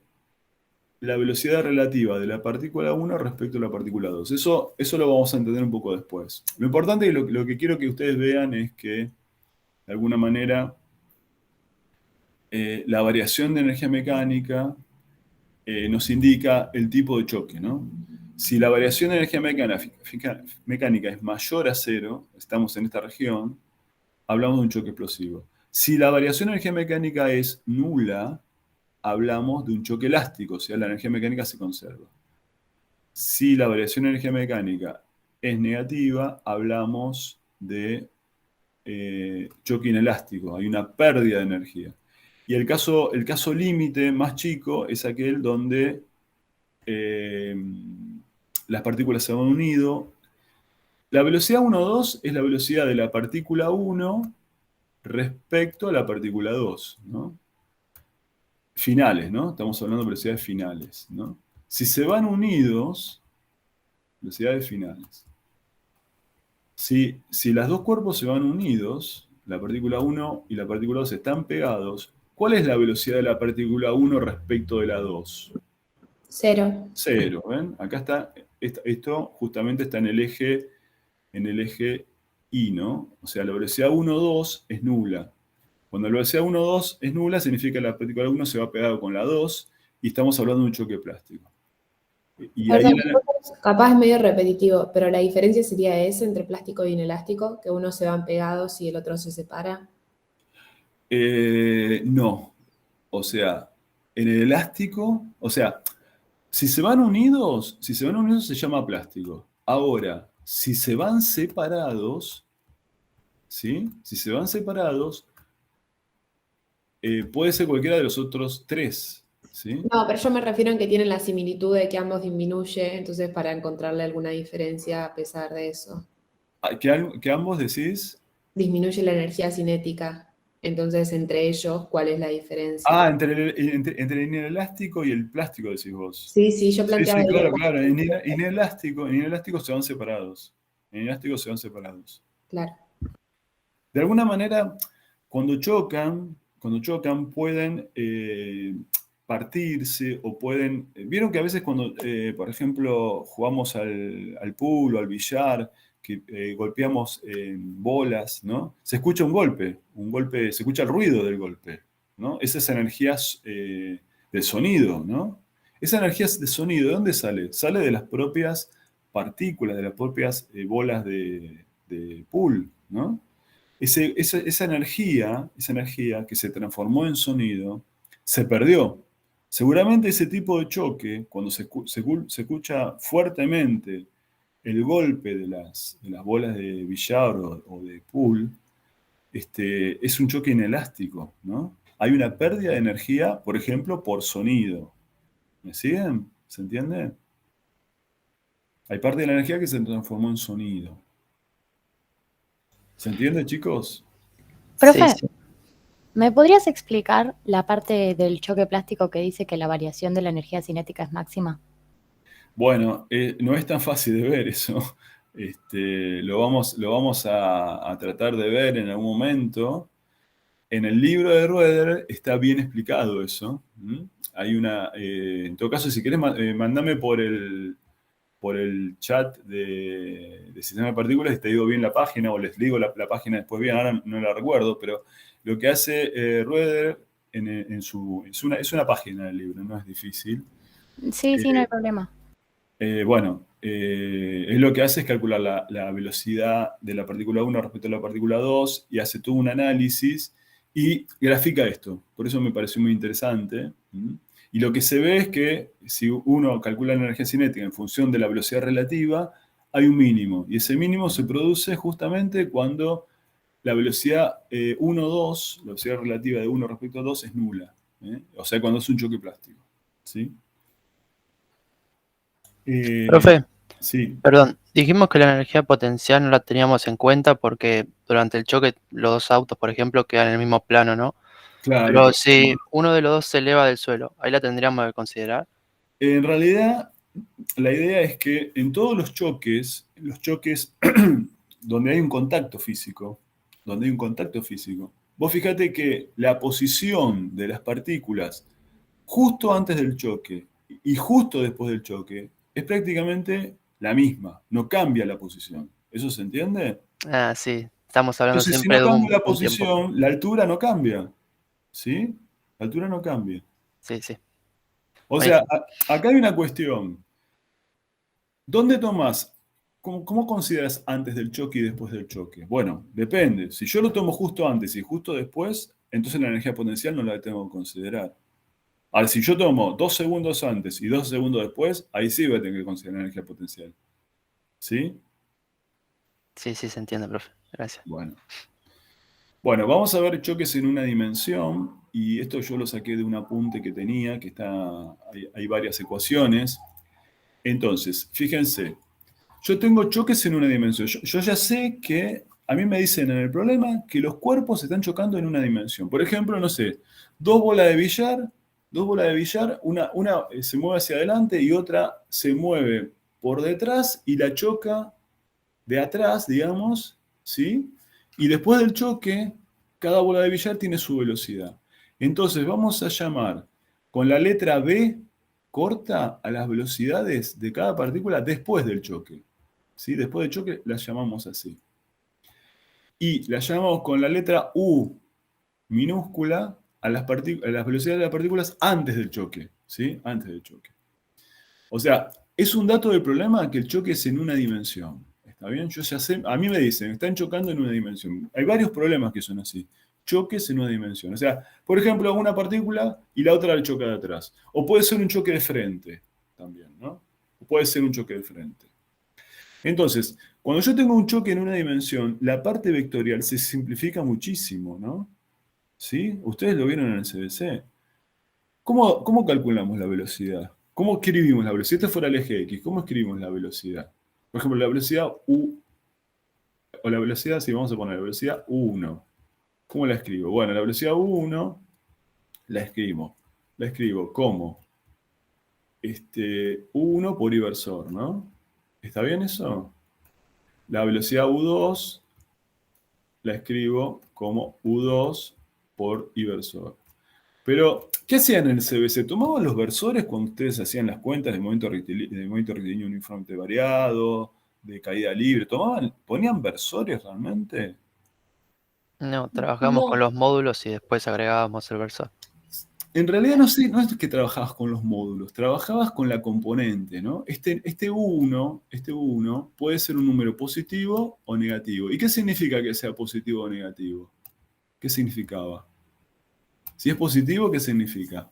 la velocidad relativa de la partícula 1 respecto a la partícula 2. Eso lo vamos a entender un poco después. Lo importante y lo que quiero que ustedes vean es que, de alguna manera, la variación de energía mecánica nos indica el tipo de choque, ¿no? Si la variación de energía mecánica es mayor a 0, estamos en esta región, hablamos de un choque explosivo. Si la variación de energía mecánica es nula, hablamos de un choque elástico, o sea, la energía mecánica se conserva. Si la variación de energía mecánica es negativa, hablamos de choque inelástico, hay una pérdida de energía. Y el caso límite más chico es aquel donde las partículas se van unido. La velocidad 1,2 es la velocidad de la partícula 1 respecto a la partícula 2, ¿no? Finales, ¿no? Estamos hablando de velocidades finales, ¿no? Si se van unidos, velocidades finales. Si los dos cuerpos se van unidos, la partícula 1 y la partícula 2 están pegados, ¿cuál es la velocidad de la partícula 1 respecto de la 2? 0. 0, ¿ven? Acá está, esto justamente está en el eje Y, ¿no? O sea, la velocidad 1,2 es nula. Cuando la velocidad 1,2 es nula, significa que la partícula 1 se va pegado con la 2 y estamos hablando de un choque plástico. Y ahí Capaz es medio repetitivo, pero la diferencia sería esa entre plástico e inelástico, que uno se van pegados y el otro se separa. No. O sea, en el elástico, o sea, si se van unidos se llama plástico. Ahora, si se van separados, ¿sí? Si se van separados, puede ser cualquiera de los otros tres, ¿sí? No, pero yo me refiero en que tienen la similitud de que ambos disminuye, entonces para encontrarle alguna diferencia a pesar de eso. ¿Que ambos decís? Disminuye la energía cinética. Entonces, entre ellos, ¿cuál es la diferencia? Ah, entre el inelástico y el plástico, decís vos. Sí, yo planteaba... Sí, claro. En inelástico se van separados. En inelástico se van separados. Claro. De alguna manera, cuando chocan pueden partirse o pueden... Vieron que a veces cuando, por ejemplo, jugamos al pool o al billar, golpeamos bolas, ¿no? Se escucha un golpe, se escucha el ruido del golpe, ¿no? Esa es energía del sonido, ¿no? Esa energía de sonido, ¿de dónde sale? Sale de las propias partículas, de las propias bolas de pool, ¿no? Esa energía que se transformó en sonido, se perdió. Seguramente ese tipo de choque, cuando se escucha fuertemente el golpe de las bolas de billar o de pool, es un choque inelástico, ¿no? Hay una pérdida de energía, por ejemplo, por sonido. ¿Me siguen? ¿Se entiende? Hay parte de la energía que se transformó en sonido. ¿Se entiende, chicos? Profe, Sí, sí. ¿me podrías explicar la parte del choque plástico que dice que la variación de la energía cinética es máxima? Bueno, no es tan fácil de ver eso. Lo vamos a tratar de ver en algún momento. En el libro de Roeder está bien explicado eso. Hay en todo caso, si querés, mandame por el chat de sistema de partículas y te digo bien la página, o les digo la página después bien, ahora no la recuerdo, pero lo que hace Roeder es una página del libro, no es difícil. Sí, no hay problema. Es lo que hace es calcular la velocidad de la partícula 1 respecto a la partícula 2 y hace todo un análisis y grafica esto. Por eso me pareció muy interesante. Y lo que se ve es que si uno calcula la energía cinética en función de la velocidad relativa, hay un mínimo. Y ese mínimo se produce justamente cuando la velocidad 1,2, la velocidad relativa de 1 respecto a 2 es nula. O sea, cuando es un choque plástico. ¿Sí? Profe, Sí. perdón, dijimos que la energía potencial no la teníamos en cuenta porque durante el choque los dos autos, por ejemplo, quedan en el mismo plano, ¿no? Claro. Pero si uno de los dos se eleva del suelo, ¿ahí la tendríamos que considerar? En realidad, la idea es que en todos los choques donde hay un contacto físico, vos fíjate que la posición de las partículas justo antes del choque y justo después del choque es prácticamente la misma, no cambia la posición. ¿Eso se entiende? Ah, sí, estamos hablando Entonces, si siempre no de cambia la un tiempo. posición, la altura no cambia. ¿Sí? La altura no cambia. Sí, sí. O Ahí sea, está. acá hay una cuestión. ¿Dónde tomás? ¿Cómo consideras antes del choque y después del choque? Bueno, depende. Si yo lo tomo justo antes y justo después, entonces la energía potencial no la tengo que considerar. Ahora, si yo tomo 2 segundos antes y 2 segundos después, ahí sí voy a tener que considerar energía potencial. ¿Sí? Sí, se entiende, profe. Gracias. Bueno, vamos a ver choques en una dimensión, y esto yo lo saqué de un apunte que tenía, que hay varias ecuaciones. Entonces, fíjense, yo tengo choques en una dimensión. Yo ya sé que, a mí me dicen en el problema que los cuerpos se están chocando en una dimensión. Por ejemplo, no sé, dos bolas de billar, una se mueve hacia adelante y otra se mueve por detrás y la choca de atrás, digamos, ¿sí? Y después del choque, cada bola de billar tiene su velocidad. Entonces vamos a llamar con la letra B corta a las velocidades de cada partícula después del choque. ¿Sí? Después del choque las llamamos así. Y las llamamos con la letra U minúscula a las velocidades de las partículas antes del choque. ¿Sí? Antes del choque. O sea, es un dato del problema que el choque es en una dimensión. ¿Está bien? Yo ya sé, a mí me dicen, están chocando en una dimensión. Hay varios problemas que son así. Choques en una dimensión. O sea, por ejemplo, una partícula y la otra la choca de atrás. O puede ser un choque de frente también, ¿no? O puede ser un choque de frente. Entonces, cuando yo tengo un choque en una dimensión, la parte vectorial se simplifica muchísimo, ¿no? ¿Sí? Ustedes lo vieron en el CBC. ¿Cómo calculamos la velocidad? ¿Cómo escribimos la velocidad? Si este fuera el eje X, ¿cómo escribimos la velocidad? Por ejemplo, la velocidad U, o la velocidad, si vamos a poner la velocidad U1. ¿Cómo la escribo? Bueno, la velocidad U1 la escribo como U1 por inversor, ¿no? ¿Está bien eso? La velocidad U2 la escribo como U2 por inversor. Pero, ¿qué hacían en el CBC? ¿Tomaban los versores cuando ustedes hacían las cuentas de movimiento rectilíneo uniformemente variado, de caída libre? ¿Ponían versores realmente? No, trabajamos con los módulos y después agregábamos el versor. En realidad no es que trabajabas con los módulos, trabajabas con la componente, ¿no? Este U1 puede ser un número positivo o negativo. ¿Y qué significa que sea positivo o negativo? ¿Qué significaba? Si es positivo, ¿qué significa?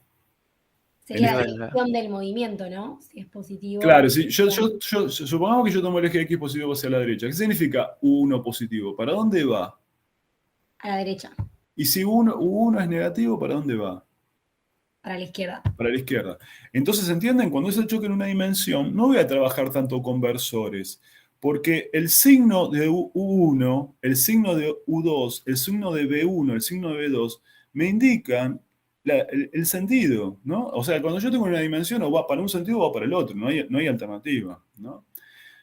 Sería la predicción del movimiento, ¿no? Si es positivo. Claro, si supongamos que yo tomo el eje X positivo hacia la derecha. ¿Qué significa U1 positivo? ¿Para dónde va? A la derecha, Y si U1 es negativo, ¿para dónde va? para la izquierda. Para la izquierda. Entonces, ¿entienden? Cuando es el choque en una dimensión, no voy a trabajar tanto con versores, porque el signo de U1, el signo de U2, el signo de B1, el signo de B2, me indican el sentido, ¿no? O sea, cuando yo tengo una dimensión, o va para un sentido o va para el otro, no hay alternativa, ¿no?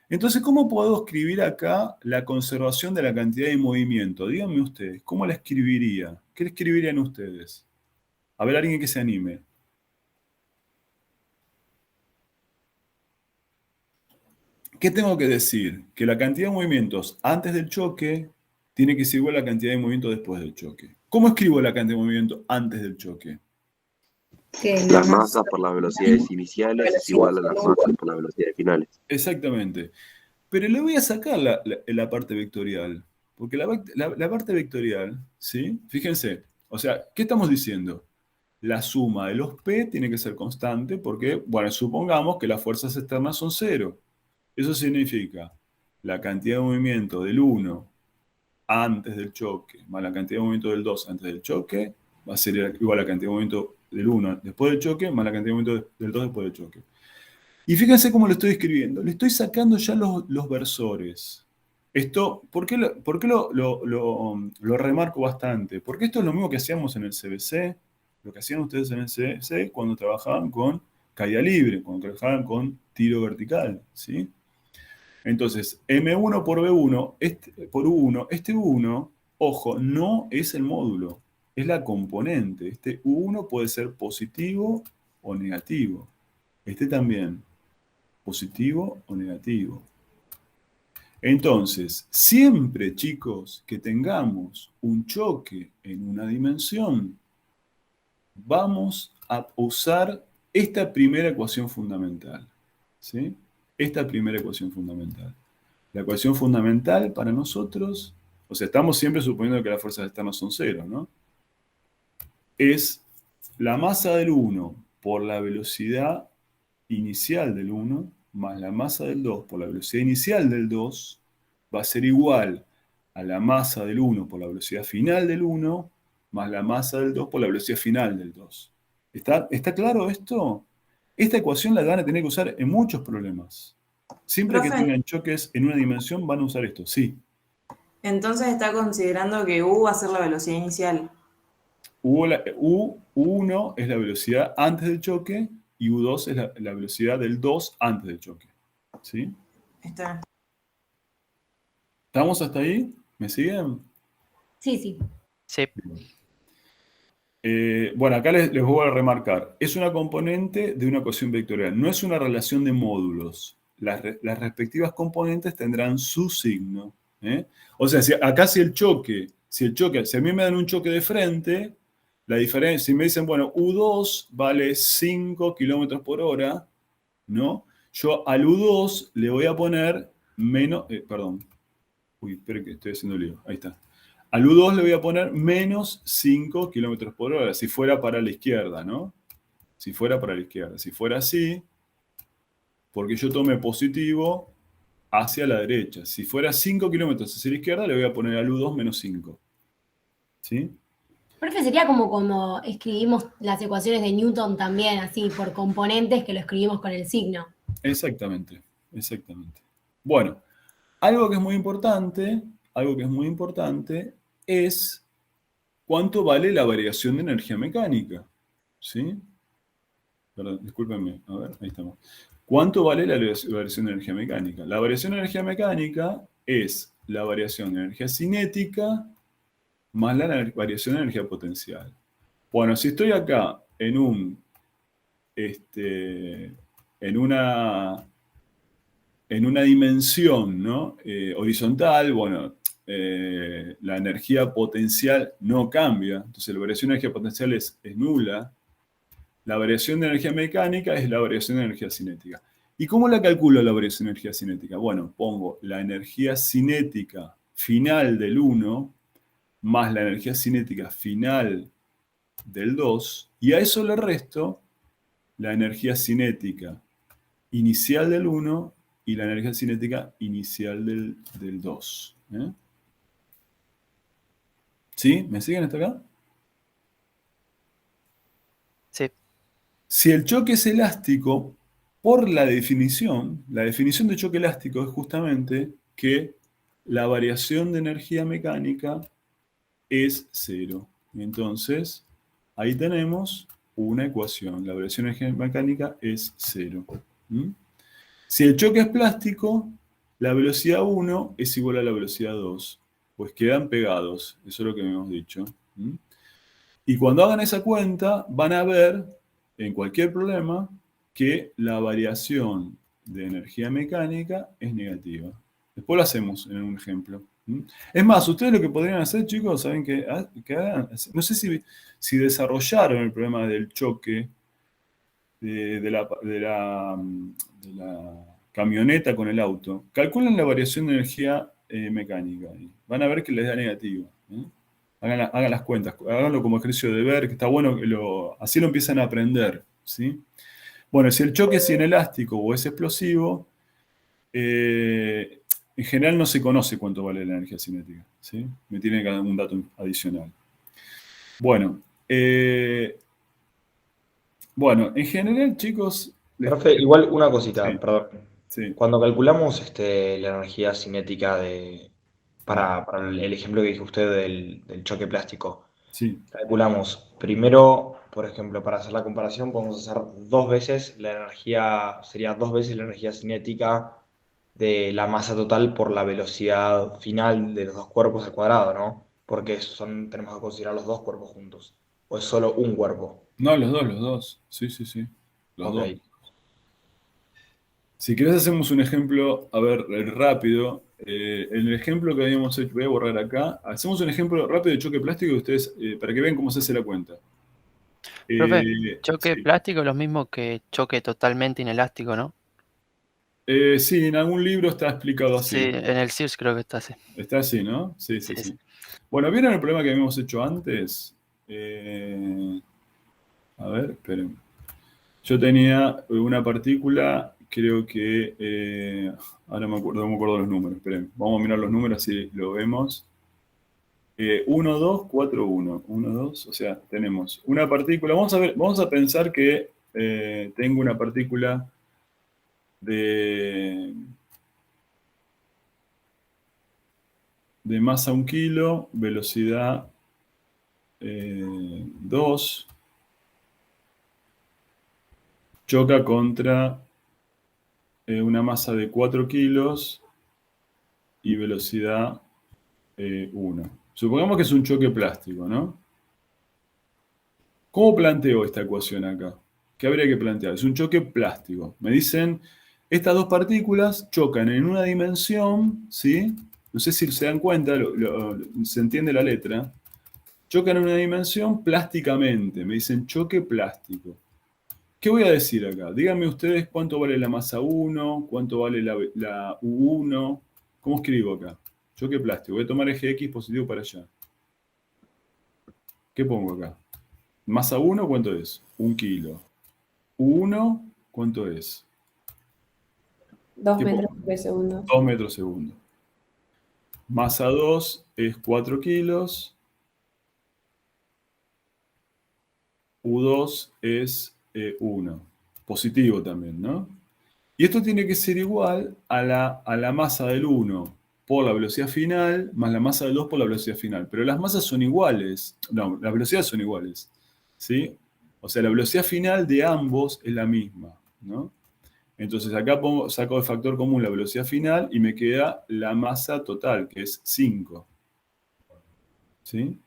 Entonces, ¿cómo puedo escribir acá la conservación de la cantidad de movimiento? Díganme ustedes, ¿cómo la escribiría? ¿Qué escribirían ustedes? A ver, alguien que se anime. ¿Qué tengo que decir? Que la cantidad de movimientos antes del choque tiene que ser igual a la cantidad de movimientos después del choque. ¿Cómo escribo la cantidad de movimiento antes del choque? Las masas por las velocidades iniciales es igual a las masas por las velocidades finales. Exactamente. Pero le voy a sacar la parte vectorial. Porque la parte vectorial, ¿sí? Fíjense, o sea, ¿qué estamos diciendo? La suma de los P tiene que ser constante porque, bueno, supongamos que las fuerzas externas son 0. Eso significa la cantidad de movimiento del 1 antes del choque más la cantidad de movimiento del 2 antes del choque va a ser igual a la cantidad de movimiento del 1 después del choque más la cantidad de movimiento del 2 después del choque. Y fíjense cómo lo estoy escribiendo. Le estoy sacando ya los versores. Esto, ¿por qué lo remarco bastante? Porque esto es lo mismo que hacíamos en el CBC, lo que hacían ustedes en el CBC cuando trabajaban con caída libre, cuando trabajaban con tiro vertical, ¿sí? Entonces, M1 por B1, por U1, este U1, ojo, no es el módulo, es la componente. Este U1 puede ser positivo o negativo. Este también, positivo o negativo. Entonces, siempre, chicos, que tengamos un choque en una dimensión, vamos a usar esta primera ecuación fundamental, ¿sí? Esta primera ecuación fundamental. La ecuación fundamental para nosotros, o sea, estamos siempre suponiendo que las fuerzas externas son 0, ¿no? Es la masa del 1 por la velocidad inicial del 1 más la masa del 2 por la velocidad inicial del 2 va a ser igual a la masa del 1 por la velocidad final del 1 más la masa del 2 por la velocidad final del 2. ¿Está claro esto? Esta ecuación la van a tener que usar en muchos problemas. Siempre que tengan choques en una dimensión van a usar esto, sí. Entonces está considerando que U va a ser la velocidad inicial. U1 es la velocidad antes del choque y U2 es la velocidad del 2 antes del choque. ¿Sí? Está. ¿Estamos hasta ahí? ¿Me siguen? Sí, sí. Sí. Bueno, acá les voy a remarcar. Es una componente de una ecuación vectorial. No es una relación de módulos. Las respectivas componentes tendrán su signo. O sea, si a mí me dan un choque de frente, la diferencia, si me dicen, bueno, U2 vale 5 kilómetros por hora, ¿no? Yo al U2 le voy a poner menos, perdón. Uy, espere que estoy haciendo lío. Ahí está. Al U2 le voy a poner menos 5 kilómetros por hora, si fuera para la izquierda, ¿no? Si fuera para la izquierda. Si fuera así, porque yo tome positivo hacia la derecha. Si fuera 5 kilómetros hacia la izquierda, le voy a poner al U2 menos 5. ¿Sí? Profe, sería como escribimos las ecuaciones de Newton también, así, por componentes que lo escribimos con el signo. Exactamente, exactamente. Bueno, algo que es muy importante es cuánto vale la variación de energía mecánica. ¿Sí? Perdón, discúlpenme. A ver, ahí estamos. ¿Cuánto vale la variación de energía mecánica? La variación de energía mecánica es la variación de energía cinética más la variación de energía potencial. Bueno, si estoy acá en en una dimensión, ¿no? Horizontal, bueno, la energía potencial no cambia, entonces la variación de energía potencial es nula. La variación de energía mecánica es la variación de energía cinética. ¿Y cómo la calculo la variación de energía cinética? Bueno, pongo la energía cinética final del 1 más la energía cinética final del 2, y a eso le resto la energía cinética inicial del 1 y la energía cinética inicial del 2. ¿Sí? ¿Me siguen hasta acá? Sí. Si el choque es elástico, por la definición de choque elástico es justamente que la variación de energía mecánica es 0. Entonces, ahí tenemos una ecuación. La variación de energía mecánica es 0. Si el choque es plástico, la velocidad 1 es igual a la velocidad 2. Pues quedan pegados. Eso es lo que hemos dicho. Y cuando hagan esa cuenta, van a ver, en cualquier problema, que la variación de energía mecánica es negativa. Después lo hacemos en un ejemplo. Es más, ustedes lo que podrían hacer, chicos, saben que hagan, no sé si desarrollaron el problema del choque de la camioneta con el auto. Calculen la variación de energía mecánica. Van a ver que les da negativa. Hagan las cuentas, háganlo como ejercicio de ver, que está bueno, así lo empiezan a aprender. ¿Sí? Bueno, si el choque es inelástico o es explosivo, en general no se conoce cuánto vale la energía cinética. ¿Sí? Me tiene que dar un dato adicional. Bueno, en general, chicos... Profe, igual una cosita, Sí, perdón. sí. Cuando calculamos la energía cinética para el ejemplo que dijo usted del choque plástico, Sí. calculamos primero, por ejemplo, para hacer la comparación, podemos hacer sería dos veces la energía cinética de la masa total por la velocidad final de los dos cuerpos al cuadrado, ¿no? Porque tenemos que considerar los dos cuerpos juntos. ¿O es solo un cuerpo? No, los dos. Sí. Los Ok. dos. Si querés hacemos un ejemplo, a ver, rápido. En el ejemplo que habíamos hecho, voy a borrar acá. Hacemos un ejemplo rápido de choque plástico y ustedes, para que vean cómo se hace la cuenta. Profe, choque Sí. plástico es lo mismo que choque totalmente inelástico, ¿no? Sí, en algún libro está explicado así. Sí, en el CIRS creo que está así. Está así, ¿no? Sí. Sí. Bueno, ¿vieron el problema que habíamos hecho antes? A ver, esperen. Yo tenía una partícula, creo que... ahora no me acuerdo los números, esperen. Vamos a mirar los números así lo vemos. 1, 2, 4, 1. 1, 2, o sea, tenemos una partícula. Vamos a pensar que tengo una partícula de masa 1 kilo, velocidad 2, choca contra una masa de 4 kilos y velocidad 1. Supongamos que es un choque plástico, ¿no? ¿Cómo planteo esta ecuación acá? ¿Qué habría que plantear? Es un choque plástico. Me dicen, estas dos partículas chocan en una dimensión, ¿sí? No sé si se dan cuenta, se entiende la letra. Chocan en una dimensión plásticamente. Me dicen choque plástico. ¿Qué voy a decir acá? Díganme ustedes cuánto vale la masa 1, cuánto vale la U1. ¿Cómo escribo acá? Choque plástico. Voy a tomar eje X positivo para allá. ¿Qué pongo acá? Masa 1, ¿cuánto es? 1 kilo. U1, ¿cuánto es? 2 metros por segundo. 2 metros segundo. Masa 2 es 4 kilos. U2 es 1. Positivo también, ¿no? Y esto tiene que ser igual a la masa del 1 por la velocidad final, más la masa del 2 por la velocidad final. Pero las masas son iguales. No, las velocidades son iguales. ¿Sí? O sea, la velocidad final de ambos es la misma, ¿no? Entonces acá saco de factor común la velocidad final y me queda la masa total, que es 5. ¿Sí?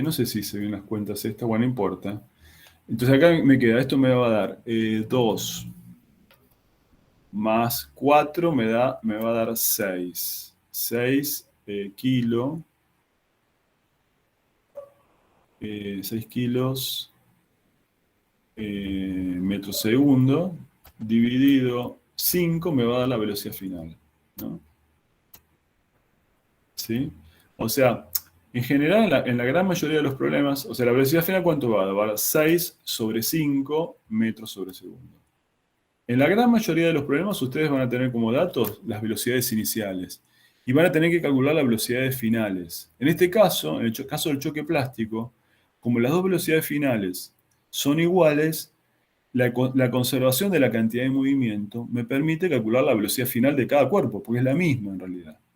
No sé si se ven las cuentas estas, bueno, no importa. Entonces acá me queda, esto me va a dar 2 más 4 me va a dar 6. 6 kilos. 6 kilos metro segundo dividido 5 me va a dar la velocidad final, ¿no? ¿Sí? O sea, en general, en la gran mayoría de los problemas, o sea, la velocidad final, ¿cuánto va a dar? Va a dar 6 sobre 5 metros sobre segundo. En la gran mayoría de los problemas, ustedes van a tener como datos las velocidades iniciales y van a tener que calcular las velocidades finales. En este caso, en el caso del choque plástico, como las dos velocidades finales son iguales, la conservación de la cantidad de movimiento me permite calcular la velocidad final de cada cuerpo, porque es la misma en realidad.